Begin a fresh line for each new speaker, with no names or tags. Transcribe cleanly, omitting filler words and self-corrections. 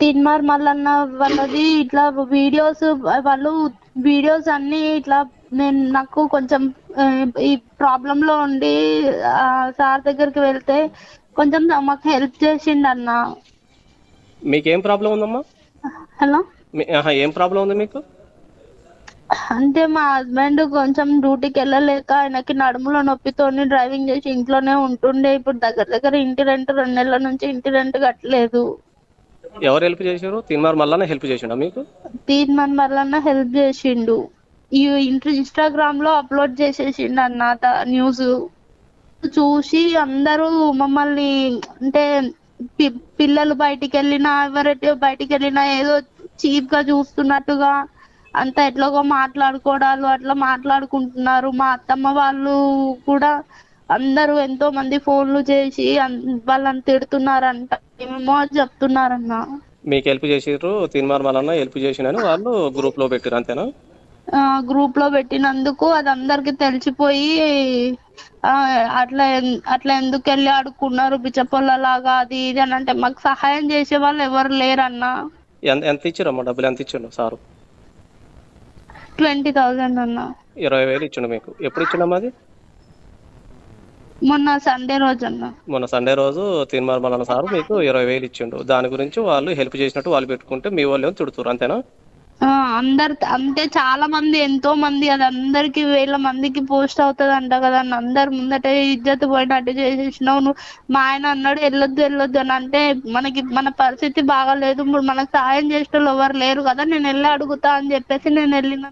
తీన్మార్ మల్లన్న వాళ్ళది ఇట్లా వీడియోస్ వాళ్ళు వీడియోస్ అన్ని ఇట్లా నాకు కొంచెం ఈ ప్రాబ్లం లో ఉండి సార్ దగ్గరికి వెళ్తే కొంచెం మాకు హెల్ప్ చేసిండు అన్న.
మీకేం ప్రాబ్లం ఉందమ్మా?
హలో,
ఏం ప్రాబ్లం ఉంది మీకు?
అంటే మా హస్బెండ్ కొంచెం డ్యూటీకి వెళ్ళలేక ఆయనకి నడుములో నొప్పితోని డ్రైవింగ్ చేసి ఇంట్లోనే ఉంటుండే. ఇప్పుడు దగ్గర దగ్గర ఇంటి రెంట్ 2 నెలల నుంచి ఇంటి రెంట్ కట్టలేదు.
ఎవరు హెల్ప్ చేశారు? తిన్మార్ మల్లన్న హెల్ప్ చేసిండా మీకు?
తీన్మార్ మల్లన్న హెల్ప్ చేసిండు. ఈ ఇన్స్టాగ్రామ్ లో అప్లోడ్ చేసేసిండు అన్న న్యూస్ చూసి అందరూ మమ్మల్ని అంటే పిల్లలు బయటికి వెళ్ళినా ఎవరైతే బయటికి వెళ్ళినా ఏదో చీప్ గా చూస్తున్నట్టుగా అంతా ఎట్లాగో మాట్లాడుకోవడాలు అట్లా మాట్లాడుకుంటున్నారు. మా అత్తమ్మ వాళ్ళు కూడా అందరూ ఎంతో మంది ఫోన్లు చేసి వాళ్ళని తిడుతున్నారంట, ఏమేమో చెప్తున్నారన్న.
మీకు హెల్ప్ చేసిర్రు, తిన్మార్ మల్లన్న హెల్ప్ చేసిండని వాళ్ళు గ్రూప్ లో పెట్టారు, అంతేనా?
గ్రూప్ లో పెట్టినందుకు అది అందరికి తెలిసిపోయి అట్లా అట్లా ఎందుకు వెళ్ళి ఆడుకున్నారు బిచ్చపొల్లలాగా అది ఇది అని అంటే మాకు సహాయం చేసే వాళ్ళు ఎవరు లేరన్నా.
ఎంత ఇచ్చారమ్మా? డబ్బులు ఎంత ఇచ్చిండు సారు?
20,000 అన్న.
20,000 ఇచ్చిండు మీకు. ఎప్పుడు ఇచ్చిండమ్మా అది?
మొన్న సండే రోజు అన్న.
మొన్న సండే రోజు తిన్మార్ మల్లన్న సారు మీకు 20,000 ఇచ్చిండు. దాని గురించి వాళ్ళు హెల్ప్ చేసినట్టు వాళ్ళు పెట్టుకుంటే మీ వాళ్ళు ఏమో తిడుతురు, అంతేనా?
అందరు అంటే చాలా మంది ఎంతో మంది అది అందరికి 1000 మందికి పోస్ట్ అవుతుంది అంట కదా. అందరు ముందట ఇజ్జత్ పోయినట్టు చేసేసినావు నువ్వు. మా ఆయన అన్నాడు వెళ్ళొద్దు వెళ్ళొద్దు అని అంటే మనకి మన పరిస్థితి బాగాలేదు, ఇప్పుడు మనకు సాయం చేసేటోళ్ళు ఎవరు లేరు కదా, నేను వెళ్ళి అడుగుతా అని చెప్పేసి నేను వెళ్ళిన.